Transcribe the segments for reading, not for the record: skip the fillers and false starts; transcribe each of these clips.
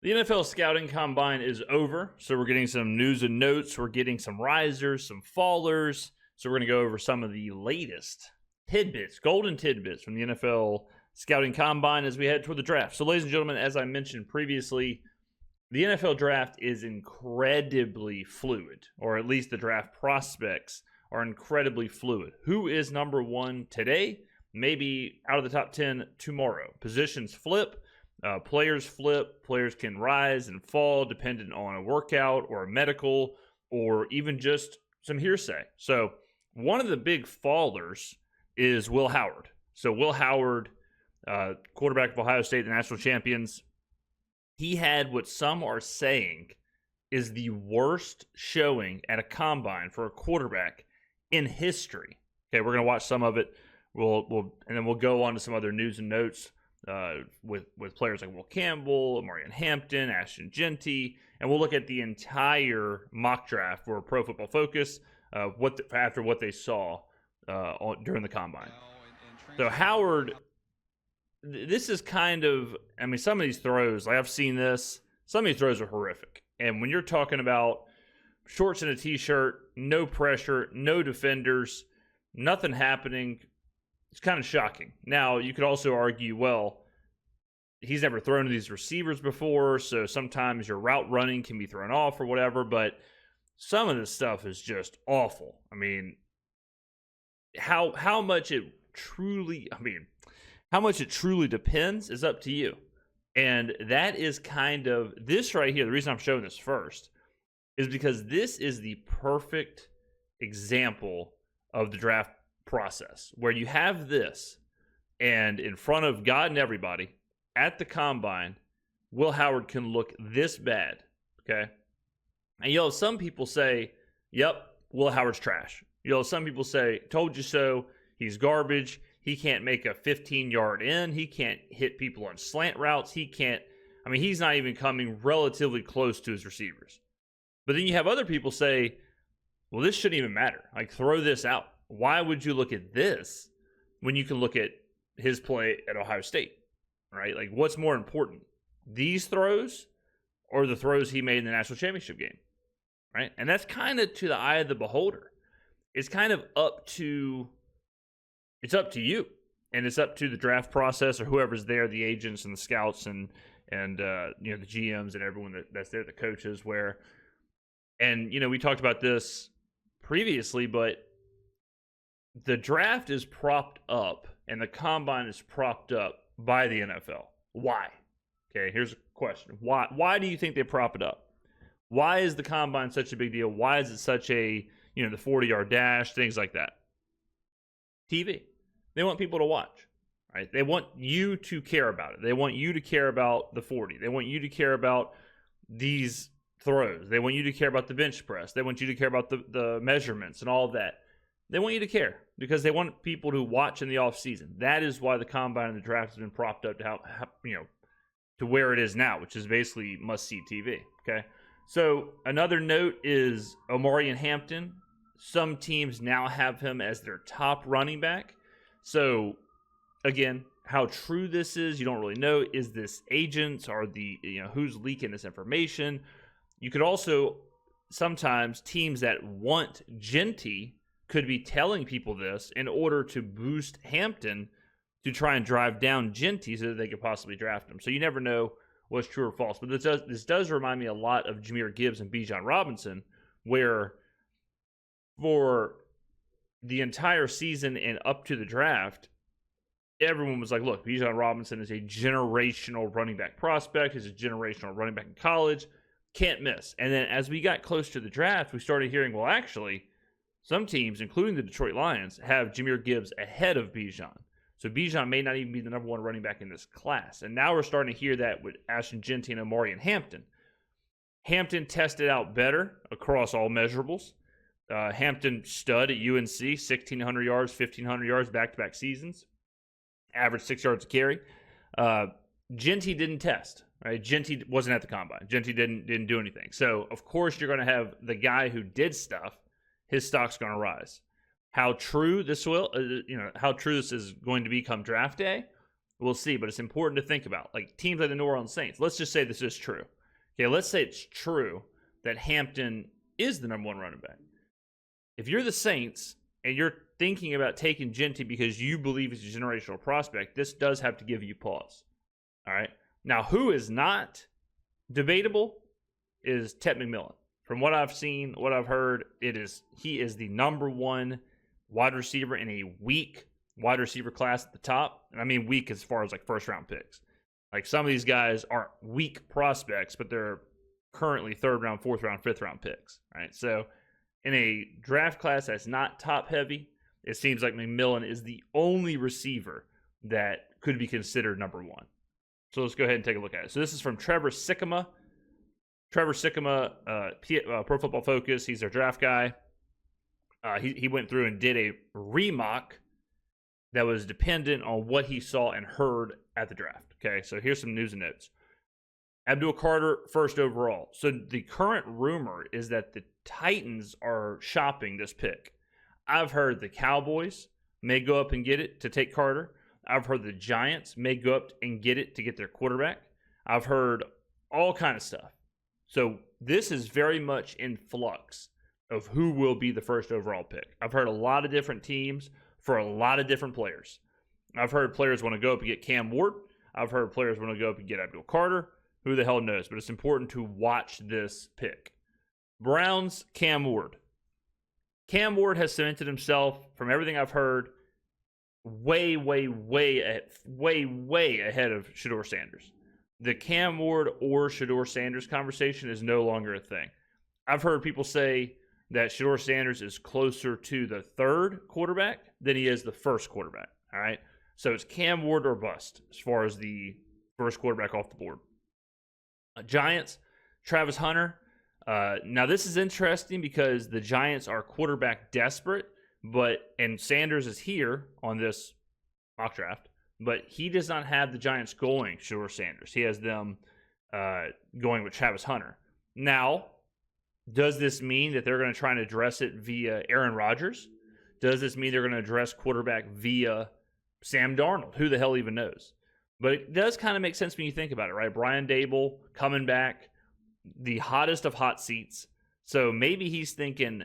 The NFL Scouting Combine is over, so we're getting some news and notes. We're getting some risers, some fallers. So we're going to go over some of the latest tidbits, golden tidbits from the NFL Scouting Combine as we head toward the draft. So, ladies and gentlemen, as I mentioned previously, the NFL draft is incredibly fluid, or at least the draft prospects are incredibly fluid. Who is number one today? Maybe out of the top 10 tomorrow. Positions flip. Players flip, players can rise and fall depending on a workout or a medical or even just some hearsay. So one of the big fallers is Will Howard. So Will Howard, quarterback of Ohio State, the national champions, he had what some are saying is the worst showing at a combine for a quarterback in history. Okay, we're going to watch some of it. And then we'll go on to some other news and notes. With players like Will Campbell, Marion Hampton, Ashton Jeanty, and we'll look at the entire mock draft for Pro Football Focus after what they saw during the combine. So Howard, this is kind of, I mean, some of these throws, like I've seen this, some of these throws are horrific. And when you're talking about shorts and a t-shirt, no pressure, no defenders, nothing happening, it's kind of shocking. Now, you could also argue, well, he's never thrown to these receivers before, so sometimes your route running can be thrown off or whatever, but some of this stuff is just awful. I mean, how much it truly depends is up to you. And that is kind of, this right here, the reason I'm showing this first is because this is the perfect example of the draft process where you have this, and in front of God and everybody at the combine, Will Howard can look this bad. Okay. And you'll have some people say, yep, Will Howard's trash. You'll have some people say, told you so. He's garbage. He can't make a 15-yard in. He can't hit people on slant routes. He's not even coming relatively close to his receivers. But then you have other people say, well, this shouldn't even matter. Like, throw this out. Why would you look at this when you can look at his play at Ohio State, right? Like, what's more important, these throws or the throws he made in the national championship game, right? And that's kind of to the eye of the beholder. It's kind of up to you, and it's up to the draft process or whoever's there, the agents and the scouts and the GMs and everyone that's there, the coaches. We talked about this previously, but the draft is propped up and the combine is propped up by the NFL. Why? Okay, here's a question. Why do you think they prop it up? Why is the combine such a big deal? Why is it such a, the 40-yard dash, things like that? TV. They want people to watch, right? They want you to care about it. They want you to care about the 40. They want you to care about these throws. They want you to care about the bench press. They want you to care about the measurements and all of that. They want you to care because they want people to watch in the offseason. That is why the combine and the draft has been propped up to to where it is now, which is basically must-see TV. Okay, so another note is Marion Hampton. Some teams now have him as their top running back. So again, how true this is, you don't really know. Is this agents? Are who's leaking this information? You could also sometimes teams that want Jeanty could be telling people this in order to boost Hampton to try and drive down Jeanty so that they could possibly draft him. So you never know what's true or false. But this does remind me a lot of Jahmyr Gibbs and Bijan Robinson, where for the entire season and up to the draft, everyone was like, look, Bijan Robinson is a generational running back prospect. He's a generational running back in college. Can't miss. And then as we got close to the draft, we started hearing, well, actually, some teams, including the Detroit Lions, have Jahmyr Gibbs ahead of Bijan. So Bijan may not even be the number one running back in this class. And now we're starting to hear that with Ashton Jeanty and Marion Hampton. Hampton tested out better across all measurables. Hampton stud at UNC, 1,600 yards, 1,500 yards, back-to-back seasons. Average 6 yards a carry. Jeanty didn't test. Right? Jeanty wasn't at the combine. Jeanty didn't do anything. So, of course, you're going to have the guy who did stuff. His stock's going to rise. How true this is going to be come draft day, We'll see, but it's important to think about. Like teams like the New Orleans Saints, let's just say this is true. Okay, let's say it's true that Hampton is the number one running back. If you're the Saints and you're thinking about taking Genty because you believe he's a generational prospect, this does have to give you pause. All right. Now, who is not debatable is Tet McMillan. From what I've seen, what I've heard, he is the number one wide receiver in a weak wide receiver class at the top. And I mean weak as far as like first round picks. Like some of these guys aren't weak prospects, but they're currently third round, fourth round, fifth round picks. Right. So in a draft class that's not top heavy, it seems like McMillan is the only receiver that could be considered number one. So let's go ahead and take a look at it. So this is from Trevor Skrmetta. Trevor Skrmetta, Pro Football Focus. He's our draft guy. He went through and did a remock that was dependent on what he saw and heard at the draft. Okay, so here's some news and notes. Abdul Carter, first overall. So the current rumor is that the Titans are shopping this pick. I've heard the Cowboys may go up and get it to take Carter. I've heard the Giants may go up and get it to get their quarterback. I've heard all kind of stuff. So this is very much in flux of who will be the first overall pick. I've heard a lot of different teams for a lot of different players. I've heard players want to go up and get Cam Ward. I've heard players want to go up and get Abdul Carter. Who the hell knows? But it's important to watch this pick. Browns, Cam Ward. Cam Ward has cemented himself, from everything I've heard, way ahead of Shedeur Sanders. The Cam Ward or Shedeur Sanders conversation is no longer a thing. I've heard people say that Shedeur Sanders is closer to the third quarterback than he is the first quarterback. All right. So it's Cam Ward or bust as far as the first quarterback off the board. Giants, Travis Hunter. Now this is interesting because the Giants are quarterback desperate, and Sanders is here on this mock draft, but he does not have the Giants going Shedeur Sanders. He has them going with Travis Hunter. Now, does this mean that they're going to try and address it via Aaron Rodgers? Does this mean they're going to address quarterback via Sam Darnold? Who the hell even knows? But it does kind of make sense when you think about it, right? Brian Dable coming back, the hottest of hot seats. So maybe he's thinking,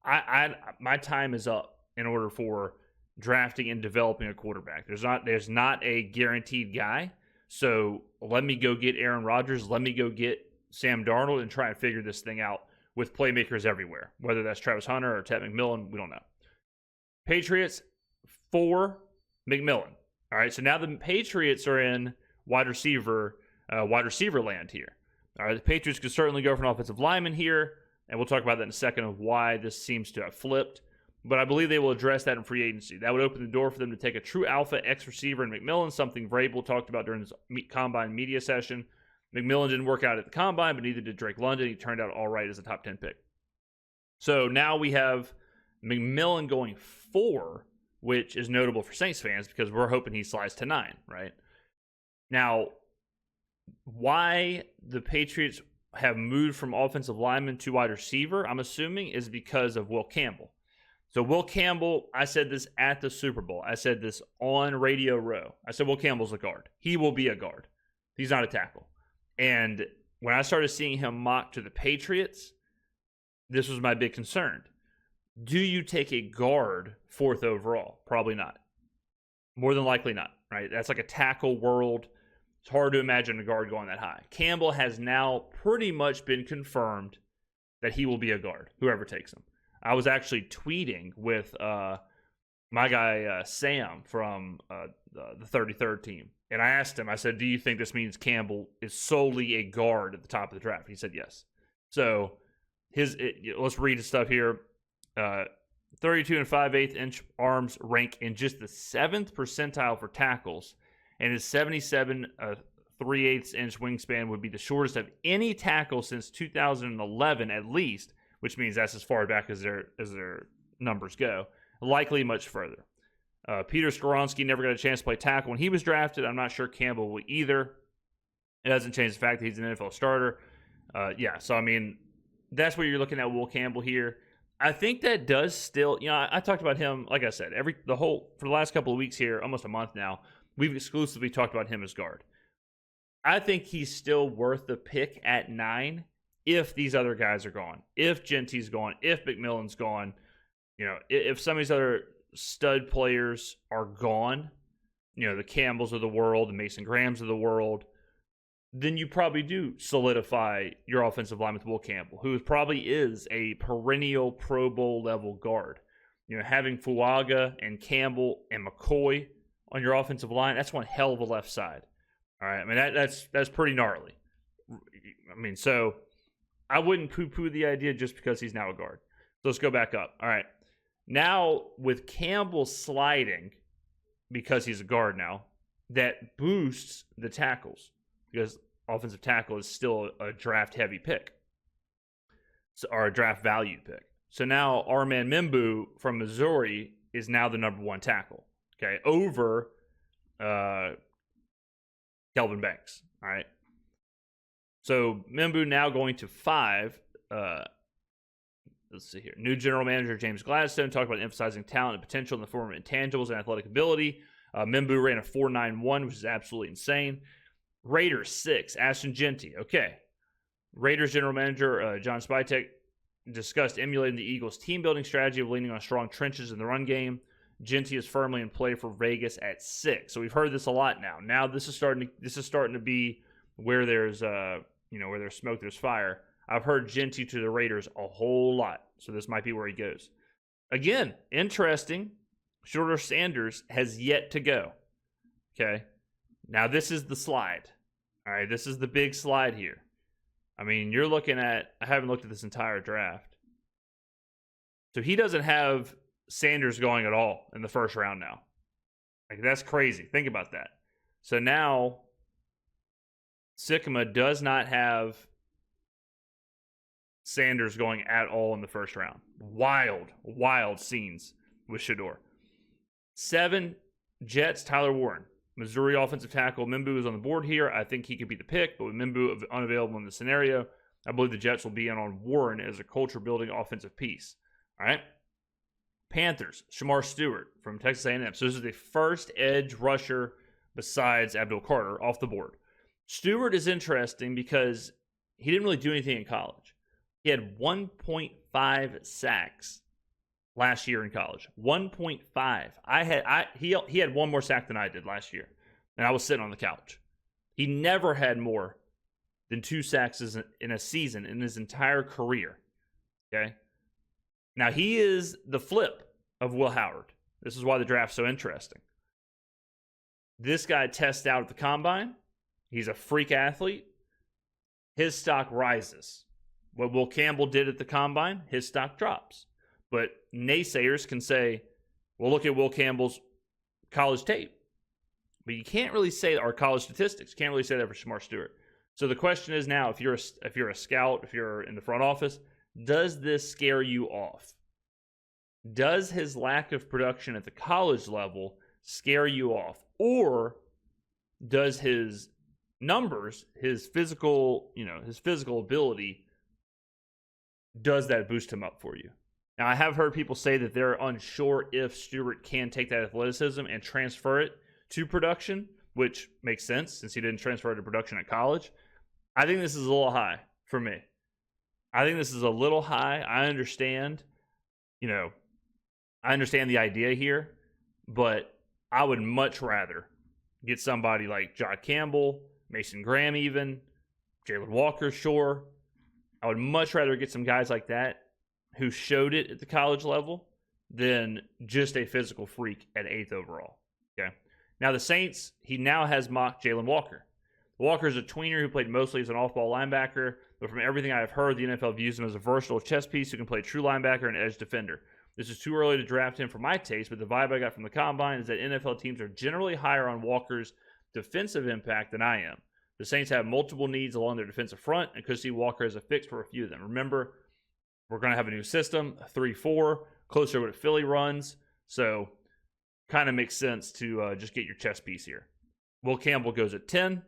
my time is up in order for drafting and developing a quarterback. There's not a guaranteed guy. So let me go get Aaron Rodgers. Let me go get Sam Darnold and try and figure this thing out with playmakers everywhere. Whether that's Travis Hunter or Tet McMillan, we don't know. Patriots, 4, McMillan. All right, so now the Patriots are in wide receiver land here. All right, the Patriots could certainly go for an offensive lineman here, and we'll talk about that in a second of why this seems to have flipped. But I believe they will address that in free agency. That would open the door for them to take a true alpha X receiver in McMillan, something Vrabel talked about during his combine media session. McMillan didn't work out at the combine, but neither did Drake London. He turned out all right as a top 10 pick. So now we have McMillan going 4, which is notable for Saints fans because we're hoping he slides to 9, right? Now, why the Patriots have moved from offensive lineman to wide receiver, I'm assuming, is because of Will Campbell. So Will Campbell, I said this at the Super Bowl. I said this on Radio Row. I said Will Campbell's a guard. He will be a guard. He's not a tackle. And when I started seeing him mocked to the Patriots, this was my big concern. Do you take a guard 4th overall? Probably not. More than likely not, right? That's like a tackle world. It's hard to imagine a guard going that high. Campbell has now pretty much been confirmed that he will be a guard, whoever takes him. I was actually tweeting with my guy Sam from the 33rd team. And I asked him, I said, do you think this means Campbell is solely a guard at the top of the draft? He said yes. So let's read his stuff here. 32 and 5/8 inch arms rank in just the 7th percentile for tackles, and his 77 3/8 inch wingspan would be the shortest of any tackle since 2011 at least, which means that's as far back as their numbers go. Likely much further. Peter Skoronski never got a chance to play tackle when he was drafted. I'm not sure Campbell will either. It doesn't change the fact that he's an NFL starter. So I mean, that's where you're looking at Will Campbell here. I think that does still, I talked about him, like I said, for the last couple of weeks here, almost a month now, we've exclusively talked about him as guard. I think he's still worth the pick at 9 if these other guys are gone. If Genty's gone, if McMillan's gone, if some of these other stud players are gone, the Campbells of the world, the Mason Grahams of the world, then you probably do solidify your offensive line with Will Campbell, who probably is a perennial Pro Bowl level guard. Having Fuaga and Campbell and McCoy on your offensive line, that's one hell of a left side. All right, I mean, that's pretty gnarly. I mean, so I wouldn't poo-poo the idea just because he's now a guard. So let's go back up. All right, now with Campbell sliding because he's a guard now, that boosts the tackles because offensive tackle is still a draft-heavy pick, or a draft value pick. So now Armand Membou from Missouri is now the number 1 tackle, okay, over Kelvin Banks. All right. So Membou now going to 5. Let's see here. New general manager James Gladstone talked about emphasizing talent and potential in the form of intangibles and athletic ability. Membou ran a 4.91, which is absolutely insane. Raiders 6, Ashton Genty. Okay. Raiders general manager John Spytek discussed emulating the Eagles' team-building strategy of leaning on strong trenches in the run game. Genty is firmly in play for Vegas at 6. So we've heard this a lot now. Now this is starting to be where there's where there's smoke, there's fire. I've heard Genty to the Raiders a whole lot. So this might be where he goes. Again, interesting. Shorter Sanders has yet to go. Okay. Now this is the slide. All right, this is the big slide here. I mean, you're looking at, I haven't looked at this entire draft. So he doesn't have Sanders going at all in the first round now. Like, that's crazy. Think about that. So now Skrmetta does not have Sanders going at all in the first round. Wild scenes with Shedeur. 7, Jets, Tyler Warren. Missouri offensive tackle Membou is on the board here. I think he could be the pick, but with Membou unavailable in the scenario, I believe the Jets will be in on Warren as a culture-building offensive piece. All right? Panthers, Shemar Stewart from Texas A&M. So this is the first edge rusher besides Abdul Carter off the board. Stewart is interesting because he didn't really do anything in college. He had 1.5 sacks last year in college. 1.5. He had one more sack than I did last year, and I was sitting on the couch. He never had more than 2 sacks in a season in his entire career. Okay? Now, he is the flip of Will Howard. This is why the draft's so interesting. This guy tests out at the combine. He's a freak athlete. His stock rises. What Will Campbell did at the combine, his stock drops. But naysayers can say, well, look at Will Campbell's college tape. But you can't really say that, or college statistics. You can't really say that for Shemar Stewart. So the question is now, if you're a scout, if you're in the front office, does this scare you off? Does his lack of production at the college level scare you off? Or does his numbers, his physical ability, does that boost him up for you? Now, I have heard people say that they're unsure if Stewart can take that athleticism and transfer it to production, which makes sense since he didn't transfer it to production at college. I think this is a little high for me. I think this is a little high. I understand the idea here, but I would much rather get somebody like John Campbell, Mason Graham even, Jalen Walker, sure. I would much rather get some guys like that who showed it at the college level than just a physical freak at 8th overall. Okay. Now the Saints, he now has mocked Jalen Walker. Walker is a tweener who played mostly as an off-ball linebacker, but from everything I have heard, the NFL views him as a versatile chess piece who can play true linebacker and edge defender. This is too early to draft him for my taste, but the vibe I got from the combine is that NFL teams are generally higher on Walker's defensive impact than I am. The Saints have multiple needs along their defensive front and could see Walker as a fix for a few of them. Remember, we're going to have a new system, a 3-4, closer to what Philly runs. So kind of makes sense to just get your chess piece here. Will Campbell goes at 10.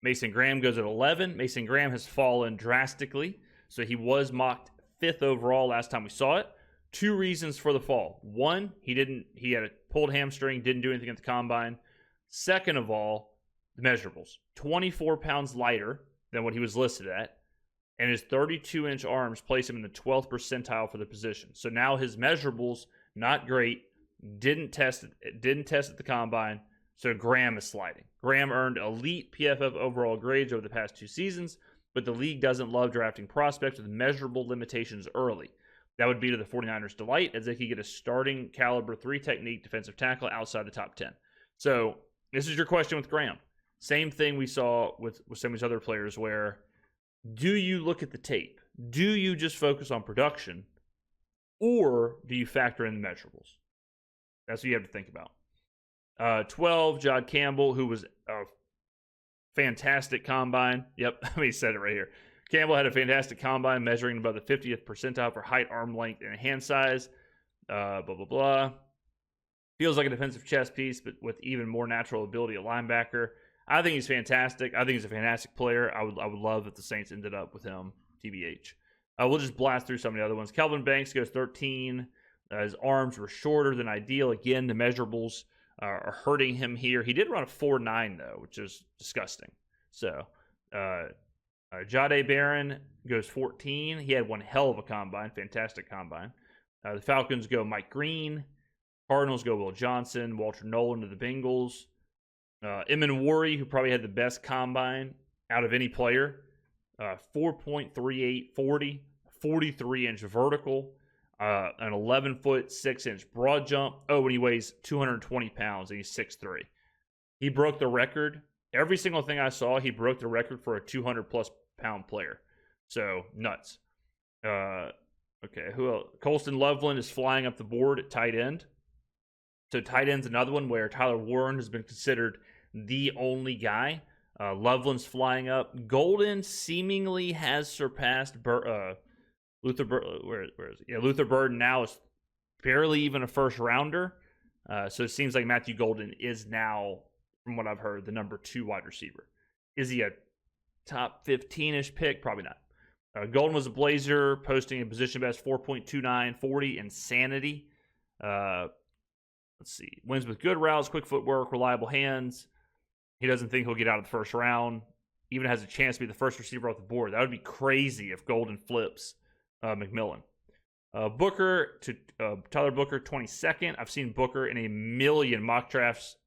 Mason Graham goes at 11. Mason Graham has fallen drastically. So he was mocked 5th overall last time we saw it. 2 reasons for the fall. 1, he had a pulled hamstring, didn't do anything at the combine. Second of all, the measurables. 24 pounds lighter than what he was listed at, and his 32-inch arms place him in the 12th percentile for the position. So now his measurables, not great, didn't test at the combine, so Graham is sliding. Graham earned elite PFF overall grades over the past 2 seasons, but the league doesn't love drafting prospects with measurable limitations early. That would be to the 49ers' delight, as they could get a starting caliber 3 technique defensive tackle outside the top 10. So this is your question with Graham. Same thing we saw with some of these other players, where do you look at the tape? Do you just focus on production, or do you factor in the measurables? That's what you have to think about. 12, Campbell, who was a fantastic combine. Yep, he said it right here. Campbell had a fantastic combine, measuring above the 50th percentile for height, arm length, and hand size. Blah, blah, blah. Feels like a defensive chess piece, but with even more natural ability at linebacker. I think he's fantastic. I think he's a fantastic player. I would love if the Saints ended up with him, TBH. We'll just blast through some of the other ones. Kelvin Banks goes 13. His arms were shorter than ideal. Again, the measurables are hurting him here. He did run a 4.9, though, which is disgusting. So, Jahdae Barron goes 14. He had one hell of a combine. Fantastic combine. The Falcons go Mike Green. Cardinals go Will Johnson. Walter Nolan to the Bengals. Emin Worry, who probably had the best combine out of any player. 4.38 40, 43-inch vertical, an 11-foot 6-inch broad jump. Oh, and he weighs 220 pounds, and he's 6'3". He broke the record. Every single thing I saw, he broke the record for a 200-plus pound player. So, nuts. Okay, who else? Colston Loveland is flying up the board at tight end. So tight end's another one where Tyler Warren has been considered the only guy. Loveland's flying up. Golden seemingly has surpassed Luther Burden. Where is it? Yeah, Luther Burden now is barely even a first rounder. So it seems like Matthew Golden is now, from what I've heard, the number 2 wide receiver. Is he a top 15-ish pick? Probably not. Golden was a Blazer, posting a position best 4.29 40 insanity. Let's see. Wins with good routes, quick footwork, reliable hands. He doesn't think he'll get out of the first round. Even has a chance to be the first receiver off the board. That would be crazy if Golden flips McMillan. Booker to Tyler Booker, 22nd. I've seen Booker in a million mock drafts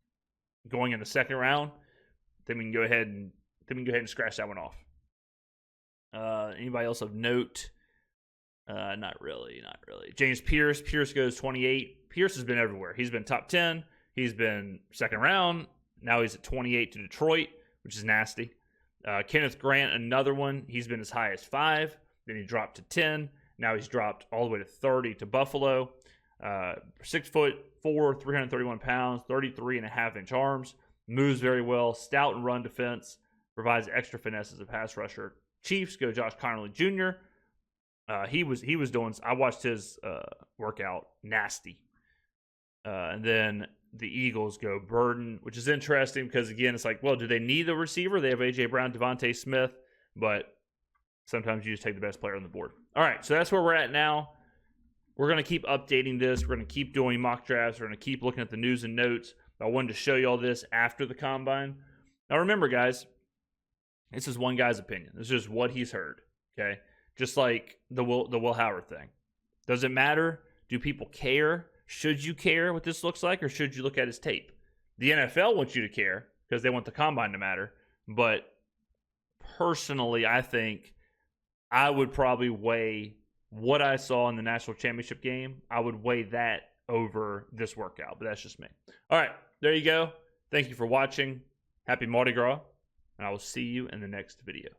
going in the second round. Then we can go ahead and scratch that one off. Anybody else of note? Not really. James Pierce. Pierce goes 28. Pierce has been everywhere. He's been top 10. He's been second round. Now he's at 28 to Detroit, which is nasty. Kenneth Grant, another one. He's been as high as 5. Then he dropped to 10. Now he's dropped all the way to 30 to Buffalo. 6'4", 331 pounds, 33.5-inch arms. Moves very well. Stout and run defense. Provides extra finesse as a pass rusher. Chiefs go Josh Connerly Jr. He was doing. I watched his workout. Nasty. And then the Eagles go Burden, which is interesting because, again, it's like, well, do they need a receiver? They have A.J. Brown, Devontae Smith, but sometimes you just take the best player on the board. All right, so that's where we're at now. We're going to keep updating this. We're going to keep doing mock drafts. We're going to keep looking at the news and notes. I wanted to show you all this after the combine. Now, remember, guys, this is one guy's opinion. This is just what he's heard, okay? Just like the Will Howard thing. Does it matter? Do people care? Should you care what this looks like, or should you look at his tape? The NFL wants you to care because they want the combine to matter. But personally, I think I would probably weigh what I saw in the national championship game. I would weigh that over this workout, but that's just me. All right, there you go. Thank you for watching. Happy Mardi Gras, and I will see you in the next video.